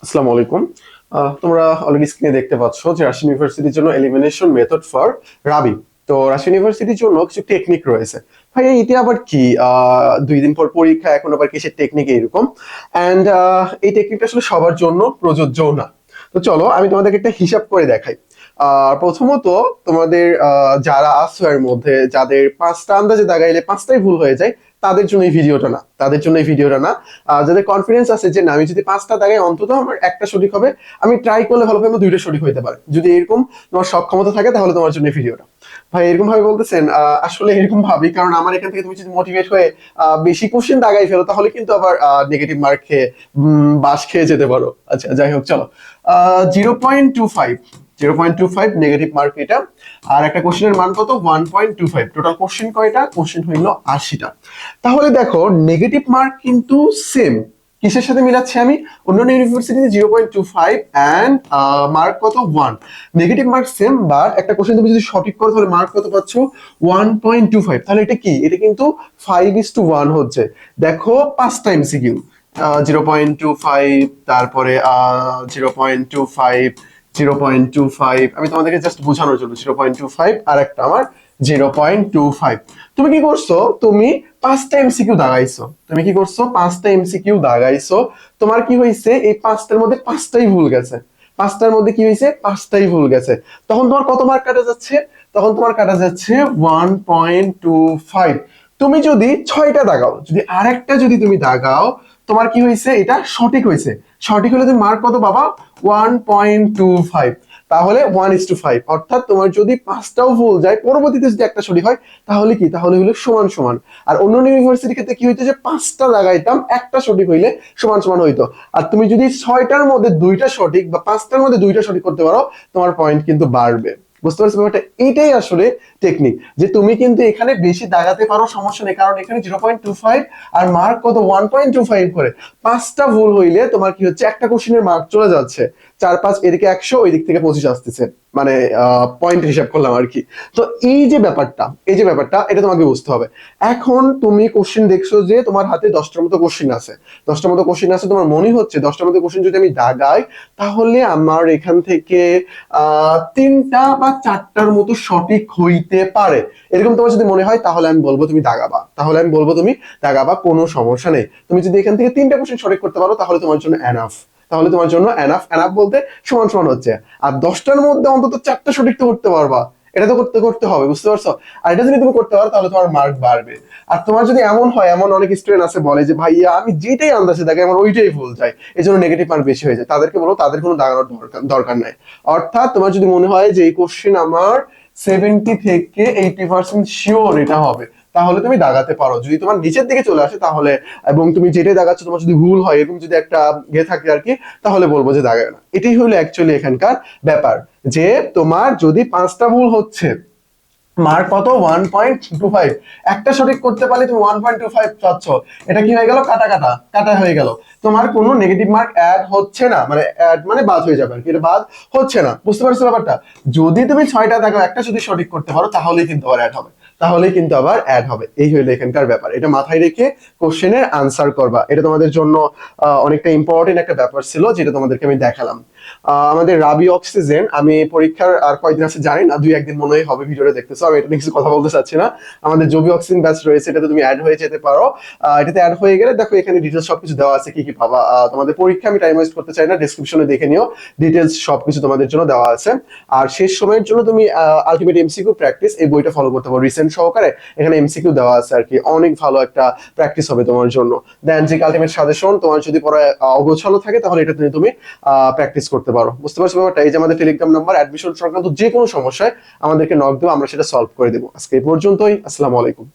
আসসালামু আলাইকুম। তোমরা অলরেডি স্ক্রিনে দেখতে পাচ্ছ যে রাজশাহী ইউনিভার্সিটির জন্য এলিমিনেশন মেথড ফর রাবি। তো রাজশাহী ইউনিভার্সিটির জন্য কিছু টেকনিক রয়েছে। ভাই এটা আবার কি? 2 দিন পর পরীক্ষা, এখন আবার কিসের টেকনিক এরকম? অ্যান্ড এই টেকনিকটা আসলে সবার জন্য প্রযোজ্য না। তো চলো আমি তোমাদেরকে একটা হিসাব করে দেখাই। প্রথমত তোমাদের যারা আছো এর মধ্যে, যাদের 5টা আন্দাজে দাগাইলে 5টাই ভুল হয়ে যায়, তাদের জন্য এই ভিডিওটা না, তাদের জন্য এই ভিডিওটা না। যাদের কনফিডেন্স আছে যে না, আমি যদি 5টা দাগাই অন্তত আমার একটা সঠিক হবে, আমি ট্রাই করলে ভালো হবে আমার 2টা সঠিক হইতে পারে, যদি এরকম তোমার সক্ষমতা থাকে তাহলে তোমার জন্য এই ভিডিওটা। ভাই এরকম ভাবে বলতেছেন? আসলে এরকম ভাবি কারণ আমার এখান থেকে তুমি যদি মোটিভেট হয়ে বেশি কোশ্চেন দাগাই ফেলো তাহলে কিন্তু আবার নেগেটিভ মার্ক খেয়ে বাস খেয়ে যেতে পারো। আচ্ছা যাই হোক, চলো। 0.25, 0.25 নেগেটিভ মার্ক এটা। আর একটা কোশ্চেনের মান কত? 1.25। টোটাল কোশ্চেন কয়টা? কোশ্চেন হইলো 80টা। তাহলে দেখো নেগেটিভ মার্ক কিন্তু সেম। কিসের সাথে মিলাচ্ছি আমি? অন্যান্য ইউনিভার্সিটিতে 0.25 অ্যান্ড মার্ক কত? 1। নেগেটিভ মার্ক সেম, বাট একটা কোশ্চেন তুমি যদি সঠিক করো তাহলে মার্ক কত পাচ্ছ? 1.25। তাহলে এটা কি? এটা কিন্তু 5:1 হচ্ছে। দেখো 5 টাইম সিকিউ। 0.25, তারপরে 0.25, 0.25। আমি তোমাদেরকে জাস্ট বোঝানোর জন্য 0.25 আর একটা আমার 0.25। তুমি কি করছো? তুমি 5টা এমসিকিউ দাগাইছো। তুমি কি করছো? 5টা এমসিকিউ দাগাইছো। তোমার কি হয়েছে? এই 5টার মধ্যে 5টাই ভুল গেছে। 5টার মধ্যে কি হয়েছে? 5টাই ভুল গেছে। তখন তোমার কত মার্ক কাটা যাচ্ছে? তখন তোমার কাটা যাচ্ছে 1.25। তুমি যদি 6টা দাগাও, যদি আরেকটা যদি তুমি দাগাও, তোমার কি হয়েছে? এটা সঠিক হয়েছে। সঠিক হলে তুমি মার্ক কত পাবা? 1.25। তাহলে 1:5, অর্থাৎ তোমার যদি 5টাও ভুল যায়, পরবর্তীতে যদি একটা সঠিক হয়, তাহলে কি? তাহলে হলো সমান সমান। আর অন্য ইউনিভার্সিটির ক্ষেত্রে কি হইতো? যে 5টা লাগাইতাম, একটা সঠিক হইলে সমান সমান হইতো। আর তুমি যদি 6টার মধ্যে 2টা সঠিক বা 5টার মধ্যে 2টা সঠিক করতে পারো, তোমার পয়েন্ট কিন্তু বাড়বে। বুঝতে পারছো ব্যাপারটা? এইটাই আসলে টেকনিক, যে তুমি কিন্তু এখানে বেশি দাগাতে পারো, সমস্যা নেই, কারণ এখানে 0.25 আর মার্ক কত? 1.25 করে। 5টা ভুল হইলে তোমার কি হচ্ছে? একটা কোশ্চেনের মার্ক চলে যাচ্ছে 4-5, এদিকে 100, ওই দিক থেকে 25 আসতেছে। মানে পয়েন্ট হিসাব করলাম আর কি। তো এই যে ব্যাপারটা এটা তোমাকে বুঝতে হবে। এখন তুমি কোশ্চেন দেখছো যে তোমার হাতে 10টার মতো কোশ্চেন আছে। 10টার মতো কোশ্চেন আছে, তোমার মনে হচ্ছে 10টার মতো কোশ্চেন যদি আমি দাগাই তাহলে আমার এখান থেকে 3টা বা 4টার মতো সঠিক হইতে পারে। এরকম তোমার যদি মনে হয় তাহলে আমি বলবো তুমি দাগাবা, তাহলে আমি বলবো তুমি দাগাবা, কোনো সমস্যা নেই। তুমি যদি এখান থেকে 3টা কোশ্চেন সঠিক করতে পারো তাহলে তোমার জন্য এনাফ। তাহলে তোমার জন্য এনাফ। এনাফ বলতে সমান সমান হচ্ছে। আর 10টার মধ্যে অন্তত 4টা সঠিক তো করতে পারবা। এটা তো করতে করতে হবে, বুঝতে পারছো? আর এটা যদি তুমি করতে পারো তাহলে তোমার মার্ক বাড়বে। আর তোমার যদি এমন হয়, এমন অনেক স্টুডেন্ট আছে বলে যে ভাইয়া আমি যেটাই আন্দাজে দেখে আমার ওইটাই ভুল যায়, এই জন্য নেগেটিভ মার্ক বেশি হয়ে যায়, তাদেরকে বলো তাদের কোনো দাগানোর দরকার দরকার নাই। অর্থাৎ তোমার যদি মনে হয় যে এই কোশ্চেন আমার 70 থেকে 80% শিওর এটা হবে, তাহলে তুমি দাগাতে পারো। যদি তোমার নিচের দিকে চলে আসে তাহলে, এবং তুমি যেটাই দাগাচ্ছ তোমার যদি ভুল হয়, এরকম যদি একটা থাকে আর কি, তাহলে বলবো যে দাগায় না। এটাই হলো অ্যাকচুয়ালি এখানকার ব্যাপার, যে তোমার যদি 5টা ভুল হচ্ছে, মার্ক কত? 1.25। একটা সঠিক করতে পারলে তুমি 1.25 পাচ্ছ। এটা কি হয়ে গেল? কাটা কাটা কাটা হয়ে গেল। তোমার কোনো নেগেটিভ মার্ক অ্যাড হচ্ছে না, মানে অ্যাড মানে বাদ হয়ে যাবে আর কি, এটা বাদ হচ্ছে না। বুঝতে পারছো ব্যাপারটা? যদি তুমি 6টা দেখো, একটা যদি সঠিক করতে পারো তাহলেই কিন্তু আবার অ্যাড হবে, তাহলেই কিন্তু আবার অ্যাড হবে। এই হলো এখানকার ব্যাপার। এটা মাথায় রেখে কোশ্চেনের আনসার করবা, এটা তোমাদের জন্য অনেকটা ইম্পর্টেন্ট একটা ব্যাপার ছিল, যেটা তোমাদেরকে আমি দেখালাম। আমাদের রাবি অক্সিজেন, আমি পরীক্ষার আর কয়দিন আছে জানি না, 2-1 দিন মনে হয় হবে, ভিডিওটা দেখতেছো, আমি এটা নিয়ে কিছু কথা বলতে চাচ্ছি না। আমাদের জবি অক্সিজেন ব্যাচ রয়েছে, এটাতে তুমি অ্যাড হয়ে যেতে পারো। এটাতে অ্যাড হয়ে গেলে দেখো এখানে ডিটেলস সবকিছু দেওয়া আছে, কি কি পাবা। তোমাদের পরীক্ষা আমি টাইম ওয়েস্ট করতে চাই না, ডেসক্রিপশনে দেখে নিও, ডিটেলস সবকিছু তোমাদের জন্য দেওয়া আছে। আর শেষ সময়ের জন্য তুমি আলটিমেট এমসিকিউ প্র্যাকটিস এই বইটা ফলো করতে পারো, রিসেন্ট সহকারে এখানে এমসিকিউ দেওয়া আছে আর কি, অনেক ভালো একটা প্র্যাকটিস হবে তোমার জন্য। দেন যে আলটিমেট সাজেশন, তোমার যদি পড়া অগোছালো থাকে তাহলে এটা তুমি প্র্যাকটিস করতে পারো। বুঝতে পারছো ব্যাপারটা? এই যে আমাদের টেলিগ্রাম নাম্বার, অ্যাডমিশন সংক্রান্ত যে কোনো সমস্যায় আমাদেরকে নক দেবো, আমরা সেটা সলভ করে দেবো। আজকে এই পর্যন্তই। আসসালামু আলাইকুম।